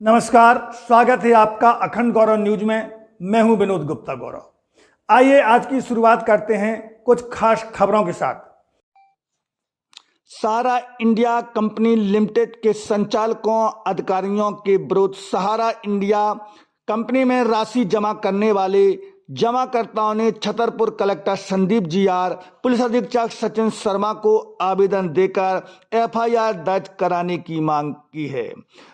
नमस्कार, स्वागत है आपका अखंड गौरव न्यूज में। मैं हूं विनोद गुप्ता गौरव। आइए आज की शुरुआत करते हैं कुछ खास खबरों के साथ। सहारा इंडिया कंपनी लिमिटेड के संचालकों अधिकारियों के विरुद्ध सहारा इंडिया कंपनी में राशि जमा करने वाले जमाकर्ताओं ने Chhatarpur collector Sandeep GR, police अधीक्षक सचिन शर्मा को आवेदन देकर एफआईआर दर्ज कराने की मांग की है।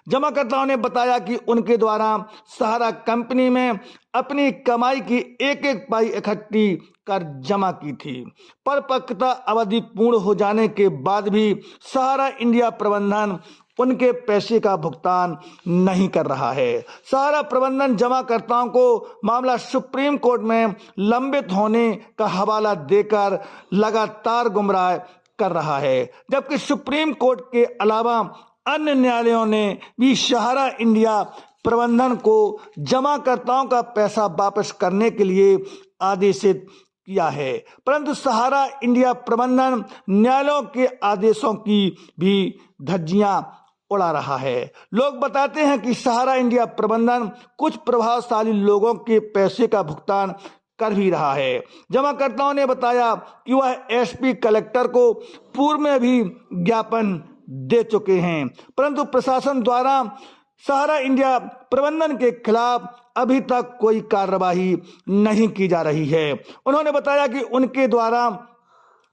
जमाकर्ताओं ने बताया कि उनके द्वारा सहारा कंपनी में अपनी कमाई की एक एक पाई इकट्ठी कर जमा की थी। परिपक्वता अवधि पूर्ण हो जाने के बाद भी सहारा इंडिया प्रबंधन उनके पैसे का भुगतान नहीं कर रहा है। सहारा प्रबंधन जमाकर्ताओं को मामला सुप्रीम कोर्ट में लंबित होने का हवाला देकर लगातार गुमराह कर रहा है, जबकि सुप्रीम कोर्ट के अलावा अन्य न्यायालयों ने भी सहारा इंडिया प्रबंधन को जमाकर्ताओं का पैसा वापस करने के लिए आदेशित किया है, परंतु सहारा इंडिया प्रबंधन न्यायालयों के आदेशों की भी धज्जियां उड़ा रहा है। लोग बताते हैं कि सहारा इंडिया प्रबंधन कुछ प्रभावशाली लोगों के पैसे का भुगतान कर भी रहा है। जमाकर्ताओं ने बताया कि वह एसपी कलेक्टर को पूर्व में भी ज्ञापन दे चुके हैं, परंतु प्रशासन द्वारा सहारा इंडिया प्रबंधन के खिलाफ अभी तक कोई कार्रवाई नहीं की जा रही है। उन्होंने बताया कि उनके द्वारा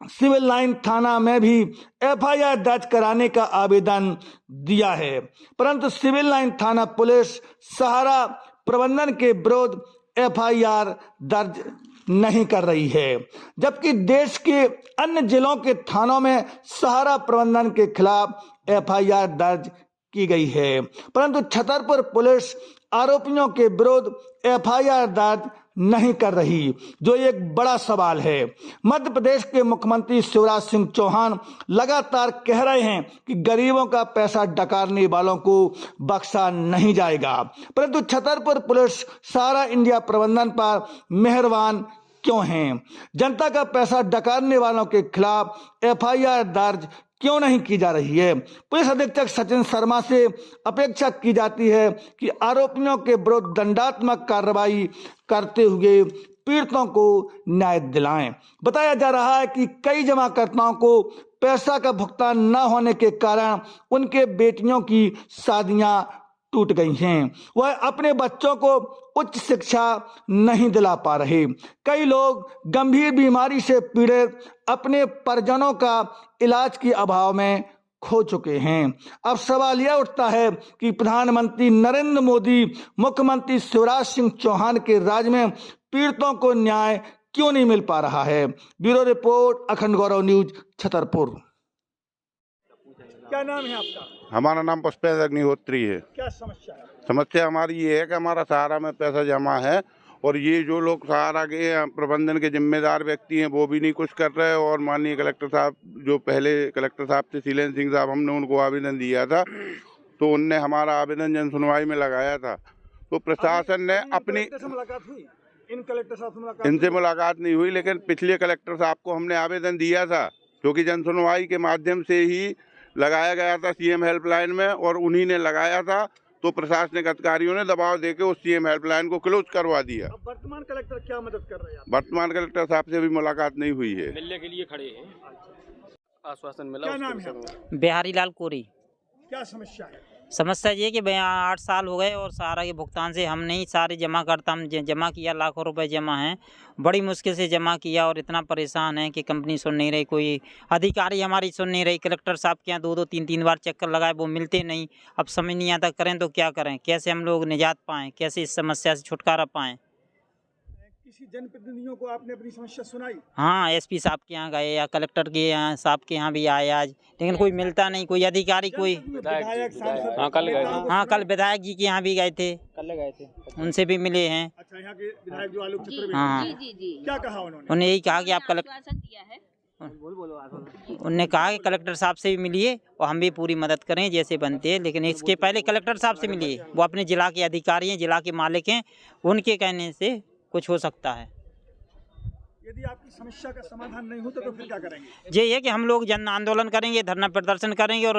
सिविल लाइन थाना में भी एफआईआर दर्ज कराने का आवेदन दिया है, परंतु सिविल लाइन थाना पुलिस सहारा प्रबंधन के विरुद्ध एफआईआर दर्ज नहीं कर रही है, जबकि देश के अन्य जिलों के थानों में सहारा प्रबंधन के खिलाफ एफआईआर दर्ज की गई है, परंतु छतरपुर पुलिस आरोपियों के विरुद्ध एफआईआर दर्ज नहीं कर रही, जो एक बड़ा सवाल है। मध्य प्रदेश के मुख्यमंत्री शिवराज सिंह चौहान लगातार कह रहे हैं कि गरीबों का पैसा डकारने वालों को बख्शा नहीं जाएगा, परंतु छतरपुर पुलिस सहारा इंडिया प्रबंधन पर मेहरबान क्यों हैं? जनता का पैसा डकारने वालों के खिलाफ एफआईआर दर्ज क्यों नहीं की जा रही है? पुलिस अधीक्षक सचिन शर्मा से अपेक्षा की जाती है कि आरोपियों के विरुद्ध दंडात्मक कार्रवाई करते हुए पीड़ितों को न्याय दिलाएं। बताया जा रहा है कि कई जमाकर्ताओं को पैसा का भुगतान न होने के कारण उनके बेटियों की शादियां टूट गई हैं। वह अपने बच्चों को उच्च शिक्षा नहीं दिला पा रहे। कई लोग गंभीर बीमारी से पीड़ित अपने परिजनों का इलाज के अभाव में खो चुके हैं। अब सवाल यह उठता है कि प्रधानमंत्री नरेंद्र मोदी, मुख्यमंत्री शिवराज सिंह चौहान के राज्य में पीड़ितों को न्याय क्यों नहीं मिल पा रहा है? ब्यूरो रिपोर्ट, अखंड गौरव न्यूज, छतरपुर। क्या नाम है आपका? हमारा नाम पुष्पेंद्र अग्निहोत्री है। क्या समस्या है? समस्या हमारी ये है कि हमारा सहारा में पैसा जमा है और ये जो लोग सहारा के प्रबंधन के जिम्मेदार व्यक्ति हैं वो भी नहीं कुछ कर रहे। और माननीय कलेक्टर साहब, जो पहले कलेक्टर साहब थे शीलेन सिंह साहब, हमने उनको आवेदन दिया था तो उनने हमारा आवेदन जन सुनवाई में लगाया था। तो प्रशासन ने अपनी इनसे मुलाकात नहीं हुई, लेकिन पिछले कलेक्टर साहब को हमने आवेदन दिया था, क्योंकि जन सुनवाई के माध्यम से ही लगाया गया था सीएम हेल्पलाइन में, और उन्हीं ने लगाया था। तो प्रशासनिक अधिकारियों ने दबाव देकर उस सीएम हेल्पलाइन को क्लोज करवा दिया। अब वर्तमान कलेक्टर क्या मदद कर रहे हैं? वर्तमान कलेक्टर साहब से भी मुलाकात नहीं हुई है। मिलने के लिए खड़े हैं, आश्वासन मिला। क्या नाम है आपका? बिहारी लाल कोरी। क्या समस्या है? समस्या ये कि 8 साल हो गए और सहारा के भुगतान से हम नहीं सारे जमा करता, हम जमा किया, लाखों रुपए जमा हैं, बड़ी मुश्किल से जमा किया और इतना परेशान है कि कंपनी सुन नहीं रही, कोई अधिकारी हमारी सुन नहीं रही। कलेक्टर साहब के यहाँ 2-2, 3-3 बार चक्कर लगाए, वो मिलते नहीं। अब समझ नहीं आता करें तो क्या करें, कैसे हम लोग निजात पाएँ, कैसे इस समस्या से छुटकारा पाएँ। किसी जनप्रतिनिधियों को आपने अपनी समस्या सुनाई? हाँ, एसपी साहब के यहाँ गए या कलेक्टर के यहाँ साहब के यहाँ भी आए आज, लेकिन कोई मिलता नहीं, कोई अधिकारी, कोई। विधायक, सांसद? हाँ, कल गए थे। हाँ, कल विधायक जी के यहाँ भी गए थे, उनसे भी मिले हैं। अच्छा, यहाँ के विधायक जो आलोक चतुर्वेदी, हाँ, क्या कहा उन्होंने? उन्होंने यही कहा कि आप उन्होंने कहा कि कलेक्टर साहब से भी मिलिए और हम भी पूरी मदद करें जैसे बनते हैं, लेकिन इसके पहले कलेक्टर साहब से मिलिए, वो अपने जिला के अधिकारी हैं, जिला के मालिक हैं, उनके कहने से कुछ हो सकता है। यदि आपकी समस्या का समाधान नहीं होता तो फिर क्या करेंगे? ये है कि हम लोग जन आंदोलन करेंगे, धरना प्रदर्शन करेंगे और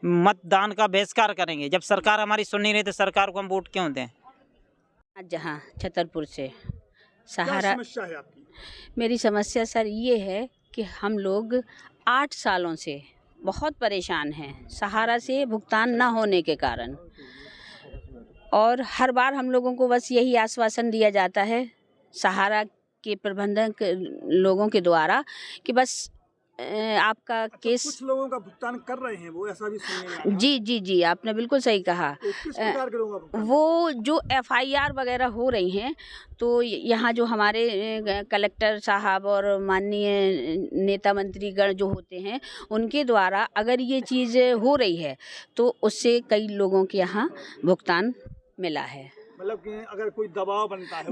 मतदान का बहिष्कार करेंगे। जब सरकार हमारी सुन नहीं रही तो सरकार को हम वोट क्यों दें? जहाँ छतरपुर से क्या सहारा। समस्या है आपकी? मेरी समस्या सर ये है कि हम लोग 8 सालों से बहुत परेशान हैं सहारा से भुगतान न होने के कारण, और हर बार हम लोगों को बस यही आश्वासन दिया जाता है सहारा के प्रबंधक लोगों के द्वारा कि बस आपका केस। कुछ लोगों का भुगतान कर रहे हैं वो, ऐसा भी सुनने में आया। जी आपने बिल्कुल सही कहा। तो किस प्रकार के लोगों का भुगतान? वो जो FIR वगैरह हो रही हैं, तो यहाँ जो हमारे कलेक्टर साहब और माननीय नेता मंत्रीगण जो होते हैं उनके द्वारा अगर ये चीज़ हो रही है तो उससे कई लोगों के यहाँ भुगतान मिला है। मतलब कि अगर कोई दबाव बनता है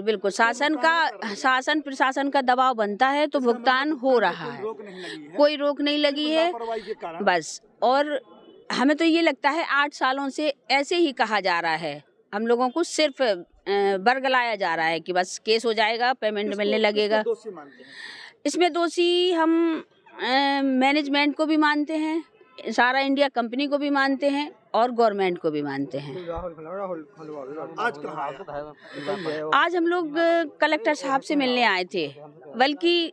बिल्कुल शासन प्रशासन का दबाव बनता है तो भुगतान हो रहा है, कोई रोक नहीं लगी है लापरवाही के कारण। बस। और हमें तो ये लगता है 8 सालों से ऐसे ही कहा जा रहा है, हम लोगों को सिर्फ बरगलाया जा रहा है कि बस केस हो जाएगा, पेमेंट मिलने लगेगा। दोषी मानते हैं? इसमें दोषी हम मैनेजमेंट को भी मानते हैं, सारा इंडिया कंपनी को भी मानते हैं और गवर्नमेंट को भी मानते हैं। आज कहाँ आए? आज हम लोग कलेक्टर साहब से मिलने आए थे, बल्कि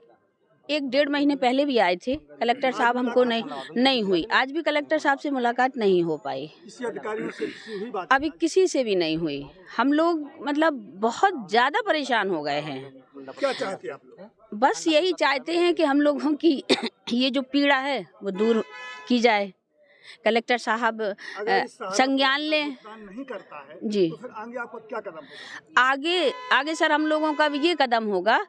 1-1.5 महीने पहले भी आए थे। कलेक्टर साहब हमको नहीं हुई, आज भी कलेक्टर साहब से मुलाकात नहीं हो पाई। किसी अधिकारियों से हुई बात? अभी किसी से भी नहीं हुई। हम लोग मतलब बहुत ज़्यादा परेशान हो गए हैं। क्या चाहते हैं आप लोग? बस यही चाहते हैं कि हम लोगों की ये जो पीड़ा है वो दूर की जाए, कलेक्टर साहब संज्ञान लें। नहीं करता है जी तो फिर आगे आपका क्या कदम होगा? आगे सर हम लोगों का भी ये कदम होगा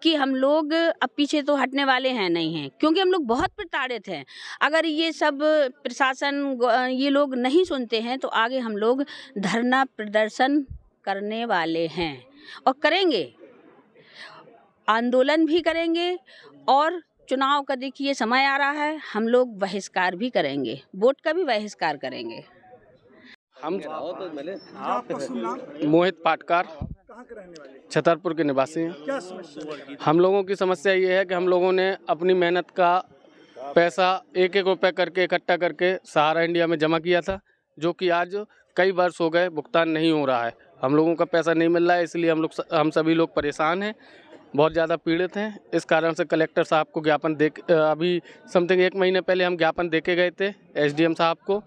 कि हम लोग अब पीछे तो हटने वाले हैं नहीं हैं, क्योंकि हम लोग बहुत प्रताड़ित हैं। अगर ये सब प्रशासन ये लोग नहीं सुनते हैं तो आगे हम लोग धरना प्रदर्शन करने वाले हैं और करेंगे, आंदोलन भी करेंगे। और चुनाव का देखिए समय आ रहा है, हम लोग बहिष्कार भी करेंगे, वोट का भी बहिष्कार करेंगे। हम आपका शुभ नाम? मोहित पाटकार, कहाँ के रहने वाले? छतरपुर के निवासी हैं। क्या समस्या है? हम लोगों की समस्या ये है कि हम लोगों ने अपनी मेहनत का पैसा 1-1 रुपये करके इकट्ठा करके सहारा इंडिया में जमा किया था, जो कि आज कई वर्ष हो गए भुगतान नहीं हो रहा है। हम लोगों का पैसा नहीं मिल रहा है, इसलिए हम सभी लोग परेशान हैं, बहुत ज़्यादा पीड़ित हैं। इस कारण से कलेक्टर साहब को ज्ञापन अभी समथिंग 1 महीने पहले हम ज्ञापन दे के गए थे SDM साहब को।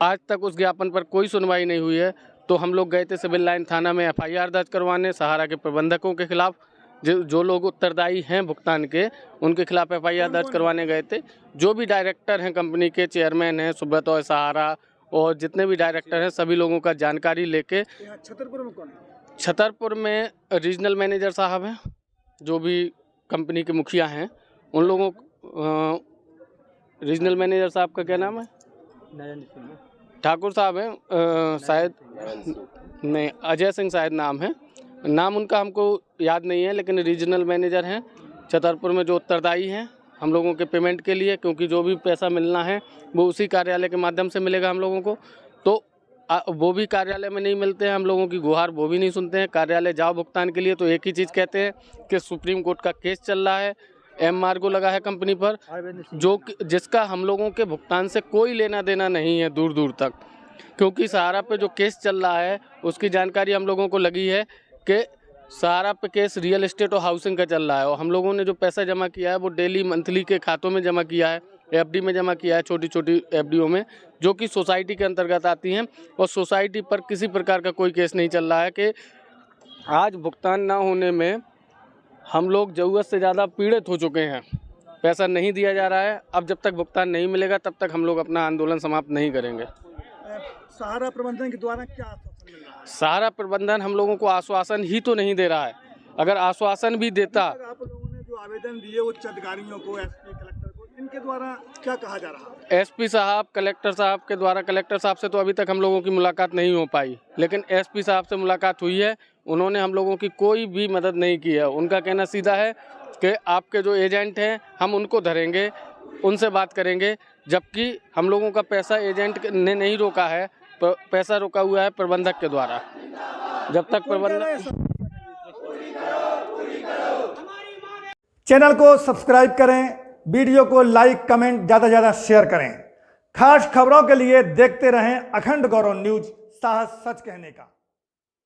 आज तक उस ज्ञापन पर कोई सुनवाई नहीं हुई है। तो हम लोग गए थे सिविल लाइन थाना में FIR दर्ज करवाने सहारा के प्रबंधकों के खिलाफ, जो लोग उत्तरदायी हैं भुगतान के, उनके खिलाफ FIR दर्ज करवाने गए थे। जो भी डायरेक्टर हैं कंपनी के, चेयरमैन हैं सुब्रत और सहारा, और जितने भी डायरेक्टर हैं सभी लोगों का जानकारी लेके। छतरपुर में कौन है? छतरपुर में रीजनल मैनेजर साहब हैं, जो भी कंपनी के मुखिया हैं उन लोगों रीजनल मैनेजर साहब का क्या नाम है? ठाकुर साहब हैं शायद, नहीं अजय सिंह शायद नाम है, नाम उनका हमको याद नहीं है, लेकिन रीजनल मैनेजर हैं छतरपुर में जो उत्तरदायी हैं हम लोगों के पेमेंट के लिए, क्योंकि जो भी पैसा मिलना है वो उसी कार्यालय के माध्यम से मिलेगा हम लोगों को। तो वो भी कार्यालय में नहीं मिलते हैं, हम लोगों की गुहार वो भी नहीं सुनते हैं। कार्यालय जाओ भुगतान के लिए तो एक ही चीज़ कहते हैं कि सुप्रीम कोर्ट का केस चल रहा है, एमबार्गो लगा है कंपनी पर, जिसका हम लोगों के भुगतान से कोई लेना देना नहीं है दूर दूर तक। क्योंकि सहारा पे जो केस चल रहा है उसकी जानकारी हम लोगों को लगी है कि सहारा पे केस रियल एस्टेट और हाउसिंग का चल रहा है, और हम लोगों ने जो पैसा जमा किया है वो डेली मंथली के खातों में जमा किया है, FD में जमा किया है, छोटी छोटी FDO में, जो कि सोसाइटी के अंतर्गत आती हैं। और सोसाइटी पर किसी प्रकार का कोई केस नहीं चल रहा है कि आज भुगतान ना होने में हम लोग ज़रूरत से ज़्यादा पीड़ित हो चुके हैं। पैसा नहीं दिया जा रहा है, अब जब तक भुगतान नहीं मिलेगा तब तक हम लोग अपना आंदोलन समाप्त नहीं करेंगे। सहारा प्रबंधन के द्वारा क्या आश्वासन मिल रहा है? सहारा प्रबंधन हम लोगों को आश्वासन ही तो नहीं दे रहा है। अगर आश्वासन भी देता, आप लोगों ने जो आवेदन दिए उच्च अधिकारियों को, SP कलेक्टर को, इनके द्वारा क्या कहा जा रहा है? SP साहब, कलेक्टर साहब के द्वारा, कलेक्टर साहब से तो अभी तक हम लोगों की मुलाकात नहीं हो पाई, लेकिन SP साहब से मुलाकात हुई है। उन्होंने हम लोगों की कोई भी मदद नहीं की है। उनका कहना सीधा है कि आपके जो एजेंट हैं हम उनको धरेंगे, उनसे बात करेंगे, जबकि हम लोगों का पैसा एजेंट ने नहीं रोका है, पैसा रोका हुआ है प्रबंधक के द्वारा। जब तक प्रबंधक चैनल को सब्सक्राइब करें, वीडियो को लाइक कमेंट ज़्यादा से ज़्यादा शेयर करें। खास खबरों के लिए देखते रहें अखंड गौरव न्यूज, साहस सच कहने का।